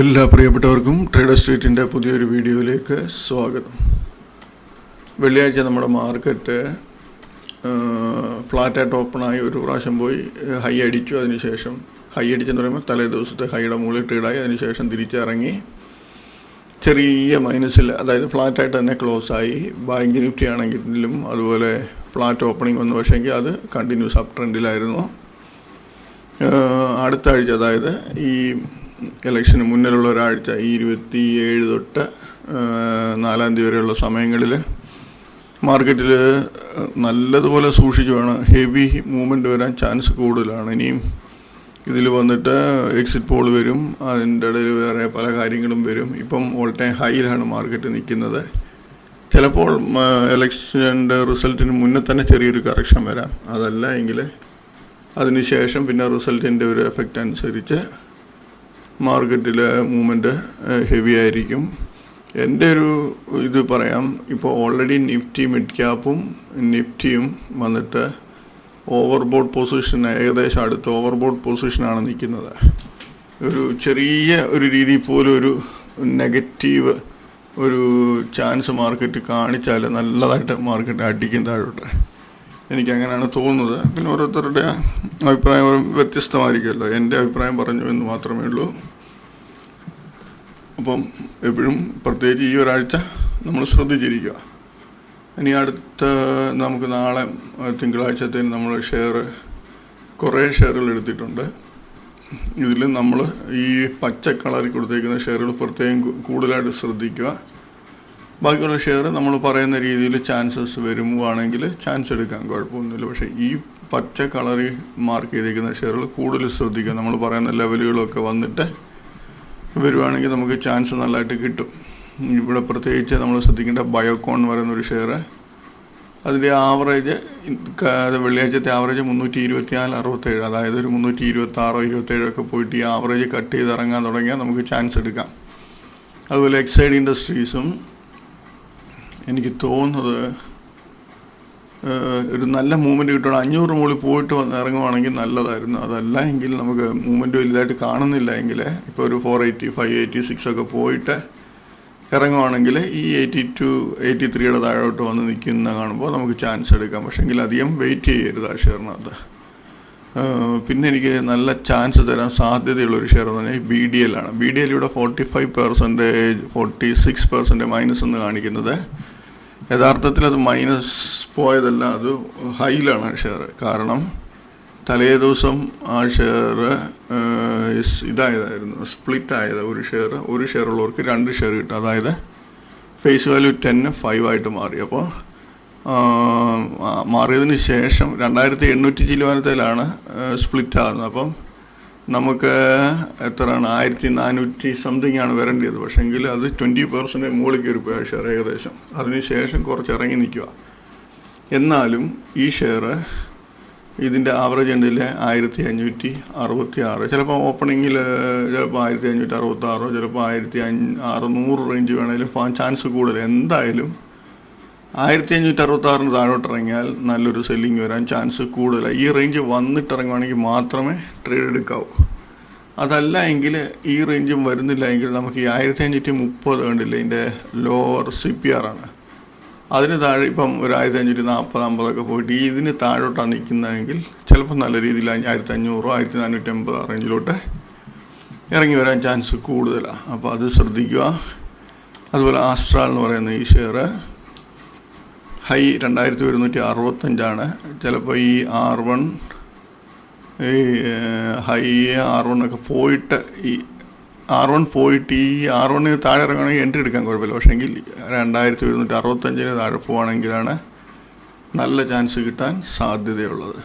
എല്ലാ പ്രിയപ്പെട്ടവർക്കും ട്രേഡർ സ്ട്രീറ്റിൻ്റെ പുതിയൊരു വീഡിയോയിലേക്ക് സ്വാഗതം. വെള്ളിയാഴ്ച നമ്മുടെ മാർക്കറ്റ് ഫ്ലാറ്റായിട്ട് ഓപ്പണായി ഒരു പ്രാവശ്യം പോയി ഹൈ അടിച്ചു. അതിനുശേഷം ഹൈ അടിച്ചെന്ന് പറയുമ്പോൾ തലേ ദിവസത്തെ ഹൈയുടെ മുകളിൽ ട്രേഡായി. അതിനുശേഷം തിരിച്ചിറങ്ങി ചെറിയ മൈനസിൽ, അതായത് ഫ്ലാറ്റായിട്ട് തന്നെ ക്ലോസായി. ബാങ്ക് നിഫ്റ്റി ആണെങ്കിലും അതുപോലെ ഫ്ലാറ്റ് ഓപ്പണിംഗ് വന്നു, പക്ഷേങ്കിൽ അത് കണ്ടിന്യൂസ് അപ് ട്രെൻഡിലായിരുന്നു. അടുത്ത ആഴ്ച, അതായത് ഈ ഇലക്ഷന് മുന്നിലുള്ള ഒരാഴ്ച, ഈ 27 തൊട്ട് 4 തീയതി വരെയുള്ള സമയങ്ങളിൽ മാർക്കറ്റിൽ നല്ലതുപോലെ സൂക്ഷിച്ച് വേണം. ഹെവി മൂവ്മെൻറ്റ് വരാൻ ചാൻസ് കൂടുതലാണ്. ഇനിയും ഇതിൽ വന്നിട്ട് എക്സിറ്റ് പോൾ വരും, അതിൻ്റെ ഇടയിൽ വേറെ പല കാര്യങ്ങളും വരും. ഇപ്പം ഓൾ ടൈം ഹൈയിലാണ് മാർക്കറ്റ് നിൽക്കുന്നത്. ചിലപ്പോൾ ഇലക്ഷൻ്റെ റിസൾട്ടിന് മുന്നേ തന്നെ ചെറിയൊരു കറക്ഷൻ വരാം. അതല്ല എങ്കിൽ അതിനുശേഷം പിന്നെ റിസൾട്ടിൻ്റെ ഒരു എഫക്റ്റ് അനുസരിച്ച് മാർക്കറ്റിലെ മൂവ്മെൻറ്റ് ഹെവി ആയിരിക്കും. എൻ്റെ ഒരു ഇത് പറയാം, ഇപ്പോൾ ഓൾറെഡി നിഫ്റ്റി മിഡ് ക്യാപ്പും നിഫ്റ്റിയും വന്നിട്ട് ഓവർബോട്ട് പൊസിഷൻ, ഏകദേശം അടുത്ത ഓവർബോട്ട് പൊസിഷനാണ് നിൽക്കുന്നത്. ഒരു ചെറിയ ഒരു രീതിയിൽ പോലും ഒരു നെഗറ്റീവ് ഒരു ചാൻസ് മാർക്കറ്റ് കാണിച്ചാൽ നല്ലതായിട്ട് മാർക്കറ്റ് അടിക്കും താഴോട്ട്. എനിക്കങ്ങനെയാണ് തോന്നുന്നത്. പിന്നെ ഓരോരുത്തരുടെ അഭിപ്രായം വ്യത്യസ്തമായിരിക്കുമല്ലോ. എൻ്റെ അഭിപ്രായം പറഞ്ഞു എന്ന് മാത്രമേ ഉള്ളൂ. അപ്പം എപ്പോഴും പ്രത്യേകിച്ച് ഈ ഒരാഴ്ച നമ്മൾ ശ്രദ്ധിച്ചിരിക്കുക. ഇനി അടുത്ത നമുക്ക് നാളെ തിങ്കളാഴ്ചത്തേന് നമ്മൾ കുറേ ഷെയറുകൾ എടുത്തിട്ടുണ്ട്. ഇതിൽ നമ്മൾ ഈ പച്ച കളറിൽ കൊടുത്തേക്കുന്ന ഷെയറുകൾ പ്രത്യേകം കൂടുതലായിട്ട് ശ്രദ്ധിക്കുക. ബാക്കിയുള്ള ഷെയർ നമ്മൾ പറയുന്ന രീതിയിൽ ചാൻസസ് വരുവാണെങ്കിൽ ചാൻസ് എടുക്കാൻ കുഴപ്പമൊന്നുമില്ല. പക്ഷേ ഈ പച്ച കളറിൽ മാർക്ക് ചെയ്തിരിക്കുന്ന ഷെയറുകൾ കൂടുതൽ ശ്രദ്ധിക്കുക. നമ്മൾ പറയുന്ന ലെവലുകളൊക്കെ വന്നിട്ട് വരുവാണെങ്കിൽ നമുക്ക് ചാൻസ് നല്ലതായിട്ട് കിട്ടും. ഇവിടെ പ്രത്യേകിച്ച് നമ്മൾ ശ്രദ്ധിക്കേണ്ട ബയോകോൺ എന്ന് പറയുന്നൊരു ഷെയർ, അതിൻ്റെ ആവറേജ് വെള്ളിയാഴ്ചത്തെ ആവറേജ് 324.67, അതായത് ഒരു 326-27 ഒക്കെ പോയിട്ട് ഈ ആവറേജ് കട്ട് ചെയ്ത് ഇറങ്ങാൻ തുടങ്ങിയാൽ നമുക്ക് ചാൻസ് എടുക്കാം. അതുപോലെ എക്സൈഡ് ഇൻഡസ്ട്രീസും എനിക്ക് തോന്നുന്നത് ഒരു നല്ല മൂവ്മെൻറ്റ് കിട്ടണം. 500 മുകളിൽ പോയിട്ട് ഇറങ്ങുവാണെങ്കിൽ നല്ലതായിരുന്നു. അതല്ല എങ്കിൽ നമുക്ക് മൂവ്മെൻറ്റ് വലുതായിട്ട് കാണുന്നില്ല എങ്കിൽ ഇപ്പോൾ ഒരു 480, 586 ഒക്കെ പോയിട്ട് ഇറങ്ങുവാണെങ്കിൽ ഈ 82-83 താഴോട്ട് വന്ന് നിൽക്കുന്ന കാണുമ്പോൾ നമുക്ക് ചാൻസ് എടുക്കാം. പക്ഷേ എങ്കിൽ അധികം വെയിറ്റ് ചെയ്യരുത് ആ ഷെയറിനകത്ത്. പിന്നെ എനിക്ക് നല്ല ചാൻസ് തരാൻ സാധ്യതയുള്ളൊരു ഷെയർ എന്ന് പറഞ്ഞാൽ BDL ആണ്. BDL ഇവിടെ 45%, 46% മൈനസ് എന്ന് കാണിക്കുന്നത്. യഥാർത്ഥത്തിൽ അത് മൈനസ് പോയതല്ല, അത് ഹൈയിലാണ് ഷെയർ. കാരണം തലേ ദിവസം ആ ഷെയർ ഇതായതായിരുന്നു, സ്പ്ലിറ്റ് ആയത്. ഒരു ഷെയർ ഉള്ളവർക്ക് 2 ഷെയർ കിട്ടും. അതായത് ഫേസ് വാല്യൂ 10 5 ആയിട്ട് മാറി. അപ്പോൾ മാറിയതിന് ശേഷം 2800 ചില്ലുവാനത്തിലാണ് സ്പ്ലിറ്റ് ആകുന്നത്. അപ്പം നമുക്ക് എത്രയാണ് 1400 സംതിങ് ആണ് വരേണ്ടത്. പക്ഷേങ്കിൽ അത് 20% മുകളിൽ കയറിപ്പോയ ഷെയർ ഏകദേശം. അതിനുശേഷം കുറച്ച് ഇറങ്ങി നിൽക്കുക. എന്നാലും ഈ ഷെയർ ഇതിൻ്റെ ആവറേജ് ഉണ്ടിൽ 1566, ചിലപ്പോൾ ഓപ്പണിങ്ങിൽ ചിലപ്പോൾ 1566, ചിലപ്പോൾ 1600 റേഞ്ച് വേണമെങ്കിലും പോകാൻ ചാൻസ് കൂടുതൽ. എന്തായാലും 1566 താഴോട്ട് ഇറങ്ങിയാൽ നല്ലൊരു സെല്ലിങ് വരാൻ ചാൻസ് കൂടുതലാണ്. ഈ റേഞ്ച് വന്നിട്ടിറങ്ങുവാണെങ്കിൽ മാത്രമേ ട്രേഡ് എടുക്കാവൂ. അതല്ല എങ്കിൽ ഈ റേഞ്ചും വരുന്നില്ല എങ്കിൽ നമുക്ക് ഈ 1530 കണ്ടില്ല, ഇതിൻ്റെ ലോവർ CPR ആണ്. അതിന് താഴെ ഇപ്പം ഒരു 1540-50 ഒക്കെ പോയിട്ട് ഇതിന് താഴോട്ടാണ് നിൽക്കുന്നതെങ്കിൽ ചിലപ്പോൾ നല്ല രീതിയിൽ 1500, 1480 റേഞ്ചിലോട്ട് ഇറങ്ങി വരാൻ ചാൻസ് കൂടുതലാണ്. അപ്പോൾ അത് ശ്രദ്ധിക്കുക. അതുപോലെ ആസ്ട്രാൽ എന്ന് പറയുന്ന ഈ ഷെയർ ഹൈ 2165, ചിലപ്പോൾ ഈ R1 ഹൈ R1 ഒക്കെ പോയിട്ട് ഈ R1 പോയിട്ട് ഈ R1 താഴെ ഇറങ്ങുകയാണെങ്കിൽ എൻട്രി എടുക്കാൻ കുഴപ്പമില്ല. പക്ഷേങ്കിൽ 2165 താഴെ പോവുകയാണെങ്കിലാണ് നല്ല ചാൻസ് കിട്ടാൻ സാധ്യതയുള്ളത്.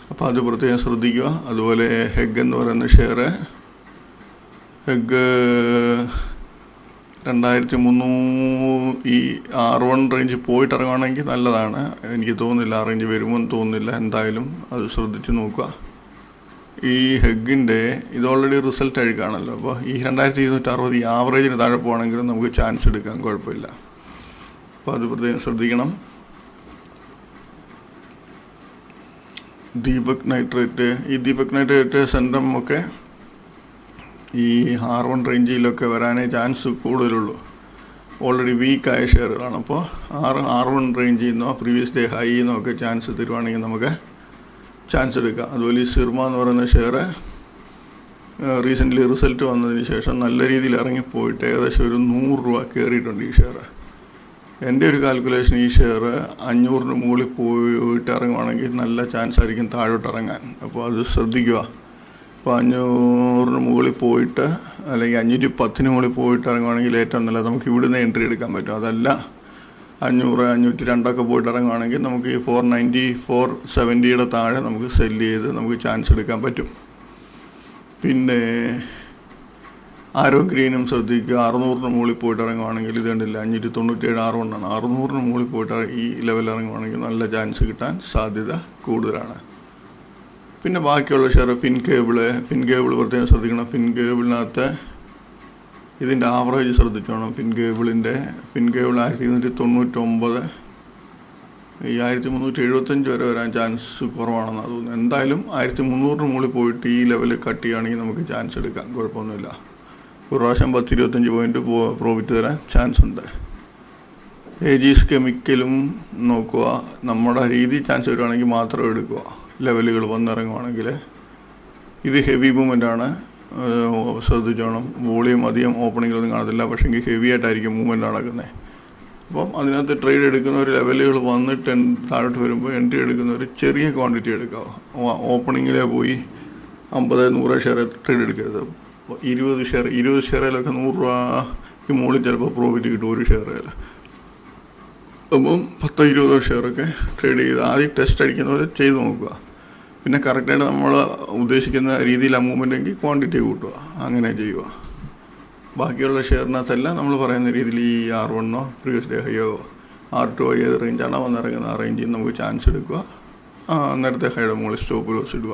അപ്പോൾ അത് പ്രത്യേകം ശ്രദ്ധിക്കുക. അതുപോലെ ഹെഗ് എന്ന് പറയുന്ന ഷെയർ, ഹെഗ് 2300 ഈ R1 റേഞ്ച് പോയിട്ട് ഇറങ്ങുകയാണെങ്കിൽ നല്ലതാണ്. എനിക്ക് തോന്നുന്നില്ല ആ റേഞ്ച് വരുമെന്ന് തോന്നുന്നില്ല. എന്തായാലും അത് ശ്രദ്ധിച്ച് നോക്കുക. ഈ ഹെഗിൻ്റെ ഇത് ഓൾറെഡി റിസൾട്ട് അഴുക്കാണല്ലോ. അപ്പോൾ ഈ 2260 ഈ ആവറേജിന് താഴെ പോകണമെങ്കിലും നമുക്ക് ചാൻസ് എടുക്കാൻ കുഴപ്പമില്ല. അപ്പോൾ അത് പ്രത്യേകം ശ്രദ്ധിക്കണം. ദീപക് നൈട്രേറ്റ്, ഈ ദീപക് നൈട്രേറ്റ് സെൻട്രം ഒക്കെ ഈ R1 റേഞ്ചിലൊക്കെ വരാനേ ചാൻസ് കൂടുതലുള്ളൂ. ഓൾറെഡി വീക്കായ ഷെയറുകളാണ്. അപ്പോൾ R1 റേഞ്ചിൽ നിന്നോ പ്രീവിയസ് ഡേ ഹൈ നിന്നോ ഒക്കെ ചാൻസ് തരുവാണെങ്കിൽ നമുക്ക് ചാൻസ് എടുക്കാം. അതുപോലെ ഈ സിർമ എന്ന് പറയുന്ന ഷെയർ റീസെൻ്റ്ലി റിസൾട്ട് വന്നതിന് ശേഷം നല്ല രീതിയിൽ ഇറങ്ങിപ്പോയിട്ട് ഏകദേശം ഒരു 100 രൂപ കയറിയിട്ടുണ്ട് ഈ ഷെയർ. എൻ്റെ ഒരു കാൽക്കുലേഷൻ ഈ ഷെയർ 500 മുകളിൽ പോയിട്ട് ഇറങ്ങുവാണെങ്കിൽ നല്ല ചാൻസ് ആയിരിക്കും താഴോട്ട് ഇറങ്ങാൻ. അപ്പോൾ അത് ശ്രദ്ധിക്കുക. ഇപ്പോൾ 500 മുകളിൽ പോയിട്ട് അല്ലെങ്കിൽ 510 മുകളിൽ പോയിട്ട് ഇറങ്ങുവാണെങ്കിൽ ഏറ്റവും നല്ലത് നമുക്ക് ഇവിടുന്ന് എൻട്രി എടുക്കാൻ പറ്റും. അതല്ല 500, 502 പോയിട്ട് ഇറങ്ങുവാണെങ്കിൽ നമുക്ക് ഈ 490, 470 താഴെ നമുക്ക് സെല്ല് ചെയ്ത് നമുക്ക് ചാൻസ് എടുക്കാൻ പറ്റും. പിന്നെ ആരോ ഗ്രീനും ശ്രദ്ധിക്കുക. 600 മുകളിൽ പോയിട്ട് ഇറങ്ങുവാണെങ്കിൽ ഇത് കണ്ടില്ല, 597 R1 ആണ്. 600 മുകളിൽ പോയിട്ട് ഈ ലെവലിൽ ഇറങ്ങുവാണെങ്കിൽ നല്ല ചാൻസ് കിട്ടാൻ സാധ്യത കൂടുതലാണ്. പിന്നെ ബാക്കിയുള്ള ഷെയർ ഫിൻ കേബിൾ പ്രത്യേകം ശ്രദ്ധിക്കണം. ഫിൻ കേബിളിനകത്ത് ഇതിൻ്റെ ആവറേജ് ശ്രദ്ധിച്ചോണം. ഫിൻ കേബിൾ 1299, ഈ 1375 വരെ വരാൻ ചാൻസ് കുറവാണെന്നാണ് തോന്നുന്നത്. എന്തായാലും 1300 മുകളിൽ പോയിട്ട് ഈ ലെവലിൽ കട്ട് ചെയ്യുകയാണെങ്കിൽ നമുക്ക് ചാൻസ് എടുക്കാം, കുഴപ്പമൊന്നുമില്ല. ഒരു പ്രാവശ്യം 10-25 പോയിന്റ് പ്രോഫിറ്റ് തരാൻ ചാൻസ് ഉണ്ട്. ഏജീസ് കെമിക്കലും നോക്കുക. നമ്മുടെ രീതി ചാൻസ് വരുവാണെങ്കിൽ മാത്രം എടുക്കുക. ലെവലുകൾ വന്നിറങ്ങുവാണെങ്കിൽ ഇത് ഹെവി മൂവ്മെൻ്റാണ്, ശ്രദ്ധിച്ചോണം. വോളിയം അധികം ഓപ്പണിങ്ങിലൊന്നും കാണത്തില്ല, പക്ഷേ എങ്കിൽ ഹെവി ആയിട്ടായിരിക്കും മൂവ്മെൻറ്റ് നടക്കുന്നത്. അപ്പം അതിനകത്ത് ട്രേഡ് എടുക്കുന്ന ഒരു ലെവലുകൾ വന്നിട്ട് താഴോട്ട് വരുമ്പോൾ എൻട്രി എടുക്കുന്ന ഒരു ചെറിയ ക്വാണ്ടിറ്റി എടുക്കുക. ഓപ്പണിങ്ങിലെ പോയി 50-100 ഷെയർ ട്രേഡ് എടുക്കരുത്. 20 ഷെയറിലൊക്കെ 100 രൂപയ്ക്ക് മുകളിൽ ചിലപ്പോൾ പ്രോഫിറ്റ് കിട്ടും ഒരു ഷെയറിൽ. അപ്പം 10-20 ഷെയറൊക്കെ ട്രേഡ് ചെയ്ത് ആദ്യം ടെസ്റ്റ് അടിക്കുന്നവർ ചെയ്ത് നോക്കുക. പിന്നെ കറക്റ്റായിട്ട് നമ്മൾ ഉദ്ദേശിക്കുന്ന രീതിയിൽ ആ മൂവ്മെൻ്റ് എങ്കിൽ ക്വാണ്ടിറ്റി കൂട്ടുക, അങ്ങനെ ചെയ്യുക. ബാക്കിയുള്ള ഷെയറിനകത്തല്ല നമ്മൾ പറയുന്ന രീതിയിൽ ഈ R1 പ്രീവിയസ് ഡേ ഹൈയോ R2 ഏത് റേഞ്ചാണോ വന്നിറങ്ങുന്ന ആ റേഞ്ചിൽ നമുക്ക് ചാൻസ് എടുക്കുക. നേരത്തെ ഹൈയുടെ മുകളിൽ സ്റ്റോപ്പ് ലോസ് ഇടുക.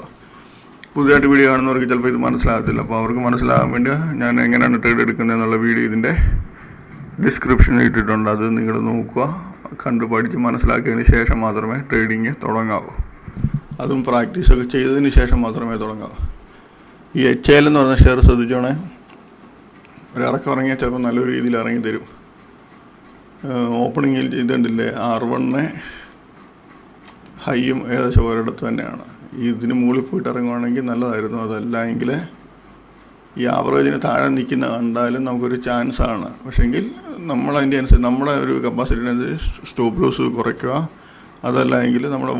പുതിയതായിട്ട് വീഡിയോ കാണുന്നവർക്ക് ചിലപ്പോൾ ഇത് മനസ്സിലാകത്തില്ല. അപ്പോൾ അവർക്ക് മനസ്സിലാകാൻ വേണ്ടി ഞാൻ എങ്ങനെയാണ് ട്രേഡ് എടുക്കുന്നത് എന്നുള്ള വീഡിയോ ഇതിൻ്റെ ഡിസ്ക്രിപ്ഷനിൽ ഇട്ടിട്ടുണ്ട്. അത് നിങ്ങൾ നോക്കുക. കണ്ടു പഠിച്ച് മനസ്സിലാക്കിയതിന് ശേഷം മാത്രമേ ട്രേഡിങ് തുടങ്ങാവൂ. അതും പ്രാക്ടീസൊക്കെ ചെയ്തതിന് ശേഷം മാത്രമേ തുടങ്ങാവൂ. ഈ HL എന്ന് പറഞ്ഞ ഷെയർ ശ്രദ്ധിച്ചോണേ. ഒരിറക്കം ഇറങ്ങിയാൽ ചിലപ്പോൾ നല്ലൊരു രീതിയിൽ ഇറങ്ങി തരും. ഓപ്പണിങ്ങിൽ ഇതുണ്ടല്ലേ, R1 ഹൈയും ഏകദേശം ഒരിടത്ത് തന്നെയാണ്. ഇതിന് മുകളിൽ പോയിട്ട് ഇറങ്ങുവാണെങ്കിൽ നല്ലതായിരുന്നു. അതല്ല എങ്കിൽ ഈ ആവറേജിന് താഴെ നിൽക്കുന്ന കണ്ടാലും നമുക്കൊരു ചാൻസാണ്. പക്ഷേങ്കിൽ നമ്മളതിൻ്റെ അനുസരിച്ച് നമ്മുടെ ഒരു കപ്പാസിറ്റിനനുസരിച്ച് സ്റ്റോപ്പ് ലോസ് കുറയ്ക്കുക. അതല്ല എങ്കിൽ നമ്മുടെ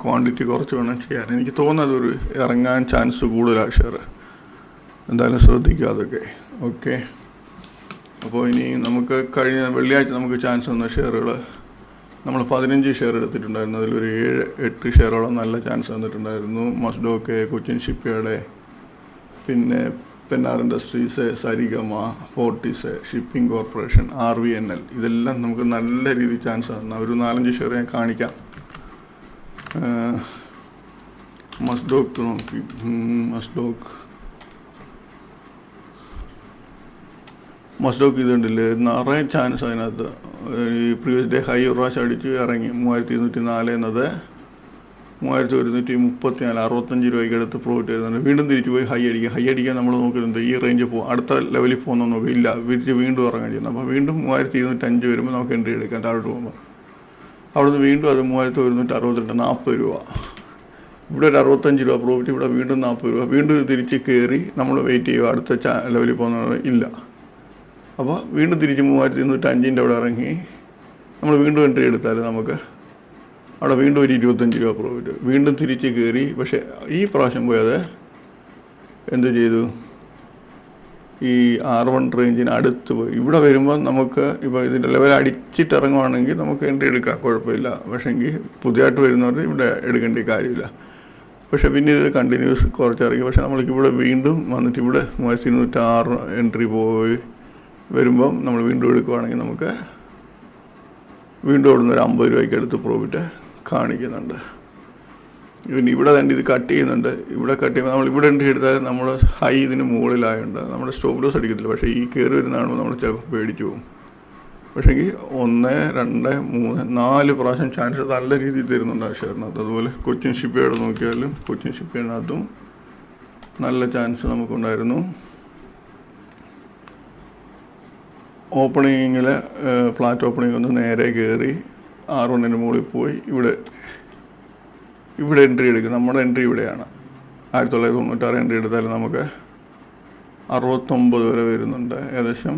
ക്വാണ്ടിറ്റി കുറച്ച് വേണം ചെയ്യാൻ. എനിക്ക് തോന്നുന്നത് ഒരു ഇറങ്ങാൻ ചാൻസ് കൂടുതലാണ് ഷെയർ. എന്തായാലും ശ്രദ്ധിക്കുക അതൊക്കെ. ഓക്കെ, അപ്പോൾ ഇനി നമുക്ക് കഴിഞ്ഞ വെള്ളിയാഴ്ച നമുക്ക് ചാൻസ് വന്ന ഷെയറുകൾ നമ്മൾ 15 ഷെയർ എടുത്തിട്ടുണ്ടായിരുന്നു. അതിലൊരു 7-8 ഷെയറോളം നല്ല ചാൻസ് വന്നിട്ടുണ്ടായിരുന്നു. മസ്ഡോക്ക്, കൊച്ചിൻ ഷിപ്പ്യാർഡ്, പിന്നെ Pennar industries, Saregama, Fortis, shipping corporation, RVNL, ഇതെല്ലാം നമുക്ക് നല്ല രീതിയിൽ ചാൻസ് തന്ന ഒരു 4-5 ഷെയർ ഞാൻ കാണിക്കാം. മസ്ഡോക്ക് നോക്കി, മസ്ഡോക്ക് ഇതുണ്ടല്ലേ, നിറയെ ചാൻസ് അതിനകത്ത്. ഈ പ്രീവിയസ് ഡേ ഹൈ ഒരു പ്രാവശ്യം അടിച്ച് ഇറങ്ങി 3204 എന്നത് 3134, 65 രൂപയ്ക്ക് അടുത്ത് പ്രോഫിറ്റ് വരുന്നുണ്ട്. വീണ്ടും തിരിച്ചു പോയി ഹൈ അടിക്കാൻ നമ്മൾ നോക്കുന്നുണ്ട്. ഈ റേഞ്ച് അടുത്ത ലെവലിൽ പോകുന്ന നോക്കുക, ഇല്ല തിരിച്ച് വീണ്ടും ഇറങ്ങാൻ ചെയ്യുന്നത്. അപ്പോൾ വീണ്ടും 3205 വരുമ്പോൾ നമുക്ക് എൻട്രി എടുക്കാം. താഴോട്ട് പോകുമ്പോൾ അവിടുന്ന് വീണ്ടും അത് 3162, 40 രൂപ. ഇവിടെ ഒരു 65 രൂപ പ്രോഫിറ്റ്, ഇവിടെ വീണ്ടും 40 രൂപ. വീണ്ടും തിരിച്ച് കയറി നമ്മൾ വെയിറ്റ് ചെയ്യുക അടുത്ത ലെവലിൽ പോകുന്നത് ഇല്ല. അപ്പോൾ വീണ്ടും തിരിച്ച് 3205 അവിടെ ഇറങ്ങി നമ്മൾ വീണ്ടും എൻട്രി എടുത്താൽ നമുക്ക് അവിടെ വീണ്ടും ഒരു 25 രൂപ പ്രോഫിറ്റ്. വീണ്ടും തിരിച്ച് കയറി. പക്ഷേ ഈ പ്രാവശ്യം പോയത് എന്ത് ചെയ്തു, ഈ R1 റേഞ്ചിന് അടുത്ത് പോയി. ഇവിടെ വരുമ്പോൾ നമുക്ക് ഇപ്പോൾ ഇതിൻ്റെ ലെവൽ അടിച്ചിട്ട് ഇറങ്ങുവാണെങ്കിൽ നമുക്ക് എൻട്രി എടുക്കാം, കുഴപ്പമില്ല. പക്ഷേങ്കിൽ പുതിയതായിട്ട് വരുന്നവർ ഇവിടെ എടുക്കേണ്ട കാര്യമില്ല. പക്ഷേ പിന്നെ ഇത് കണ്ടിന്യൂസ് കുറച്ചിറങ്ങി. പക്ഷേ നമ്മൾക്ക് ഇവിടെ വീണ്ടും വന്നിട്ട് ഇവിടെ 3206 എൻട്രി പോയി വരുമ്പം നമ്മൾ വീണ്ടും എടുക്കുവാണെങ്കിൽ നമുക്ക് വീണ്ടും അവിടുന്ന് ഒരു 50 രൂപയ്ക്ക് അടുത്ത് പ്രോഫിറ്റ് കാണിക്കുന്നുണ്ട്. പിന്നെ ഇവിടെ തന്നെ ഇത് കട്ട് ചെയ്യുന്നുണ്ട്. ഇവിടെ കട്ട് ചെയ്യുമ്പോൾ നമ്മൾ ഇവിടെ എൻട്രി എടുത്താൽ നമ്മൾ ഹൈ ഇതിന് മുകളിലായുണ്ട് നമ്മുടെ സ്റ്റോപ്പ് ലോസ് അടിക്കത്തില്ല. പക്ഷേ ഈ കയറി വരുന്ന കാണുമ്പോൾ നമ്മൾ ചിലപ്പോൾ പേടിച്ചു പോകും. പക്ഷേങ്കിൽ 1, 2, 3, 4 പ്രാവശ്യം ചാൻസ് നല്ല രീതിയിൽ തരുന്നുണ്ട് ആ ഷെയറിനകത്ത്. അതുപോലെ കൊച്ചിൻ ഷിപ്പ്യാർഡ് നോക്കിയാലും കൊച്ചിൻ ഷിപ്പ്യാർഡിനകത്തും നല്ല ചാൻസ് നമുക്കുണ്ടായിരുന്നു. ഓപ്പണിങ്ങിൽ ഫ്ലാറ്റ് ഓപ്പണിംഗ് ഒന്ന് നേരെ കയറി R1 മുകളിൽ പോയി ഇവിടെ എൻട്രി എടുക്കും. നമ്മുടെ എൻട്രി ഇവിടെയാണ്. 1996 എൻട്രി എടുത്താൽ നമുക്ക് 69 വരെ വരുന്നുണ്ട്. ഏകദേശം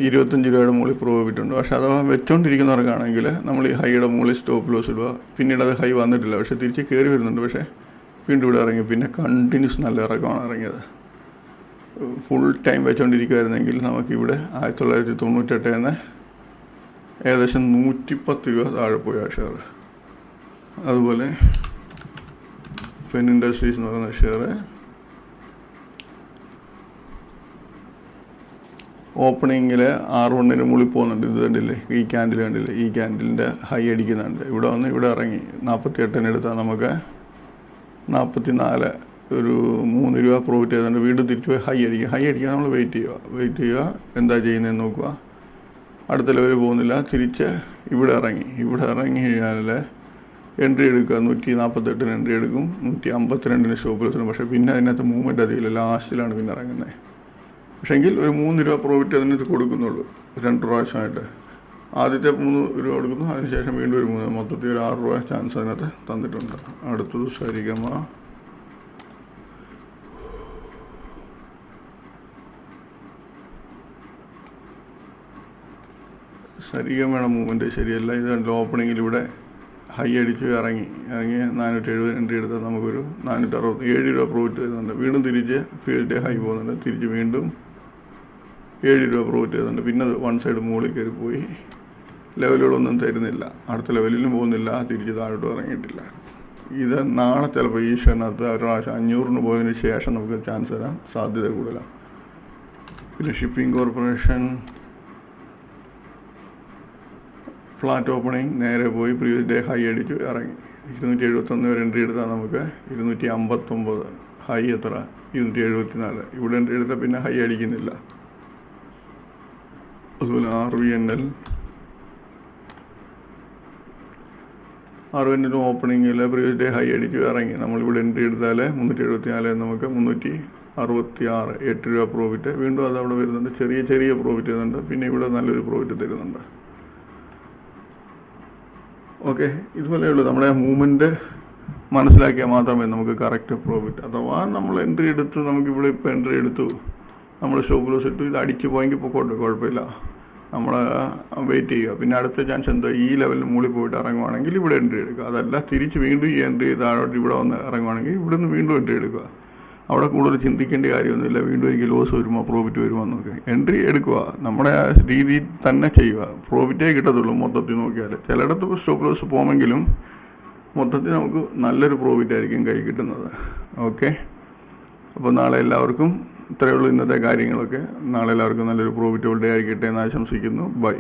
25 രൂപയുടെ മുകളിൽ പ്രോഫിറ്റ് ഉണ്ട്. പക്ഷെ അഥവാ വെച്ചുകൊണ്ടിരിക്കുന്നവർക്കാണെങ്കിൽ നമ്മൾ ഈ ഹൈയുടെ മുകളിൽ സ്റ്റോപ്പ് ലോസ് ഇടുക. പിന്നീട് അത് ഹൈ വന്നിട്ടില്ല, പക്ഷെ തിരിച്ച് കയറി വരുന്നുണ്ട്. പക്ഷേ വീണ്ടും ഇവിടെ ഇറങ്ങി. പിന്നെ കണ്ടിന്യൂസ് നല്ല ഇറക്കമാണ് ഇറങ്ങിയത്. ഫുൾ ടൈം വെച്ചുകൊണ്ടിരിക്കുമായിരുന്നെങ്കിൽ നമുക്കിവിടെ 1998 ഏകദേശം 110 രൂപ താഴെ പോയി ആ ഷെയർ. അതുപോലെ ഫെൻ ഇൻഡസ്ട്രീസ് എന്ന് പറയുന്ന ഷെയർ ഓപ്പണിങ്ങിൽ R1 മുകളിൽ പോകുന്നുണ്ട്. ഇത് കണ്ടില്ലേ, ഈ ക്യാൻഡിൽ കണ്ടില്ലേ, ഈ ക്യാൻഡിലിൻ്റെ ഹൈ അടിക്കുന്നുണ്ട്. ഇവിടെ വന്ന് ഇവിടെ ഇറങ്ങി 48 എടുത്താൽ നമുക്ക് 44 ഒരു 3 രൂപ പ്രോഫിറ്റ് ചെയ്തുകൊണ്ട് വീണ്ടും തിരിച്ച് പോയി ഹൈ അടിക്കുക. നമ്മൾ വെയിറ്റ് ചെയ്യുക. എന്താ ചെയ്യുന്നതെന്ന് നോക്കുക. അടുത്ത ലെവൽ പോകുന്നില്ല, തിരിച്ച് ഇവിടെ ഇറങ്ങി കഴിഞ്ഞാൽ എൻട്രി എടുക്കുക. 148 എൻട്രി എടുക്കും, 152 സ്റ്റോപ്പ് ലോസിന്. പക്ഷേ പിന്നെ അതിനകത്ത് മൂവ്മെൻറ്റ് അധികമില്ല, ലാസ്റ്റിലാണ് പിന്നെ ഇറങ്ങുന്നത്. പക്ഷേങ്കിൽ ഒരു 3 രൂപ പ്രോഫിറ്റ് അതിനകത്ത് കൊടുക്കുന്നുള്ളൂ 2 പ്രാവശ്യമായിട്ട്. ആദ്യത്തെ 3 രൂപ കൊടുക്കുന്നു, അതിനുശേഷം വീണ്ടും ഒരു 3, മൊത്തത്തിൽ ഒരു 6 രൂപ ചാൻസ് അതിനകത്ത് തന്നിട്ടുണ്ട്. അടുത്തത് സരിഗമയുടെ മൂവ്മെൻറ്റ് ശരിയല്ല. ഇത് കണ്ടോ, ഓപ്പണിങ്ങിൽ ഇവിടെ ഹൈ അടിച്ച് ഇറങ്ങി 470 എൻട്രി എടുത്താൽ നമുക്കൊരു 467 രൂപ പ്രോഫിറ്റ് വരുന്നുണ്ട്. വീണ്ടും തിരിച്ച് ഫീൽഡ് ഹൈ പോകുന്നുണ്ട്, തിരിച്ച് വീണ്ടും 7 രൂപ പ്രോഫിറ്റ് വരുന്നുണ്ട്. പിന്നെ അത് വൺ സൈഡ് മുകളിൽ കയറി പോയി, ലെവലുകളൊന്നും തരുന്നില്ല, അടുത്ത ലെവലിലും പോകുന്നില്ല, തിരിച്ച് താഴോട്ട് ഇറങ്ങിയിട്ടില്ല. ഇത് നാളെ ചിലപ്പോൾ ഈ ഷെയറിനകത്ത് ഒരു പ്രാവശ്യം 500 പോയതിന് ശേഷം നമുക്ക് ചാൻസ് തരാൻ സാധ്യത കൂടുതലാണ്. പിന്നെ ഷിപ്പിംഗ് കോർപ്പറേഷൻ ഫ്ലാറ്റ് ഓപ്പണിങ് നേരെ പോയി പ്രീവിയസ് ഡേ ഹൈ അടിച്ചു ഇറങ്ങി 271 വരെ എൻട്രി എടുത്താൽ നമുക്ക് 259. ഹൈ എത്ര? 274. ഇവിടെ എൻട്രി എടുത്താൽ പിന്നെ ഹൈ അടിക്കുന്നില്ല. അതുപോലെ RVNL ഓപ്പണിങ്ങിൽ പ്രീവിയസ് ഡേ ഹൈ അടിച്ചു ഇറങ്ങി. നമ്മളിവിടെ എൻട്രി എടുത്താൽ 374 നമുക്ക് 366, 8 രൂപ പ്രോഫിറ്റ്. വീണ്ടും അത് അവിടെ വരുന്നുണ്ട്, ചെറിയ പ്രോഫിറ്റ് വരുന്നുണ്ട്. പിന്നെ ഇവിടെ നല്ലൊരു പ്രോഫിറ്റ് തരുന്നുണ്ട്. ഓക്കെ, ഇതുപോലെയുള്ളൂ. നമ്മുടെ മൂവ്മെൻറ്റ് മനസ്സിലാക്കിയാൽ മാത്രമേ നമുക്ക് കറക്റ്റ് പ്രോഫിറ്റ്. അഥവാ നമ്മൾ എൻട്രി എടുത്ത് നമുക്കിവിടെ ഇപ്പോൾ എൻട്രി എടുത്തു, നമ്മൾ സ്റ്റോപ്പ് ലോസ് ഇട്ടു, ഇത് അടിച്ച് പോയെങ്കിൽ പൊക്കോട്ടെ, കുഴപ്പമില്ല, നമ്മൾ വെയിറ്റ് ചെയ്യുക. പിന്നെ അടുത്ത ചാൻസ് എന്താ, ഈ ലെവലിന് മുകളിൽ പോയിട്ട് ഇറങ്ങുവാണെങ്കിൽ ഇവിടെ എൻട്രി എടുക്കുക. അതല്ല തിരിച്ച് വീണ്ടും ഈ എൻട്രി താഴോട്ട് ഇവിടെ വന്ന് ഇറങ്ങുവാണെങ്കിൽ ഇവിടെ നിന്ന് വീണ്ടും എൻട്രി എടുക്കുക. അവിടെ കൂടുതൽ ചിന്തിക്കേണ്ട കാര്യമൊന്നുമില്ല. വീണ്ടും എനിക്ക് ലോസ് വരുമോ പ്രോഫിറ്റ് വരുമോ എന്നൊക്കെ എൻട്രി എടുക്കുക. നമ്മുടെ ആ രീതിയിൽ തന്നെ ചെയ്യുക, പ്രോഫിറ്റേ കിട്ടത്തുള്ളൂ മൊത്തത്തിൽ നോക്കിയാൽ. ചിലയിടത്ത് സ്റ്റോപ്പ് ലോസ് പോകുമെങ്കിലും മൊത്തത്തിൽ നമുക്ക് നല്ലൊരു പ്രോഫിറ്റ് ആയിരിക്കും കൈ കിട്ടുന്നത്. ഓക്കെ, അപ്പോൾ നാളെ എല്ലാവർക്കും ഇത്രയേ ഉള്ളൂ ഇന്നത്തെ കാര്യങ്ങളൊക്കെ. നാളെ എല്ലാവർക്കും നല്ലൊരു പ്രോഫിറ്റബിൾ ഡേ ആയിരിക്കട്ടെ എന്ന് ആശംസിക്കുന്നു. ബൈ.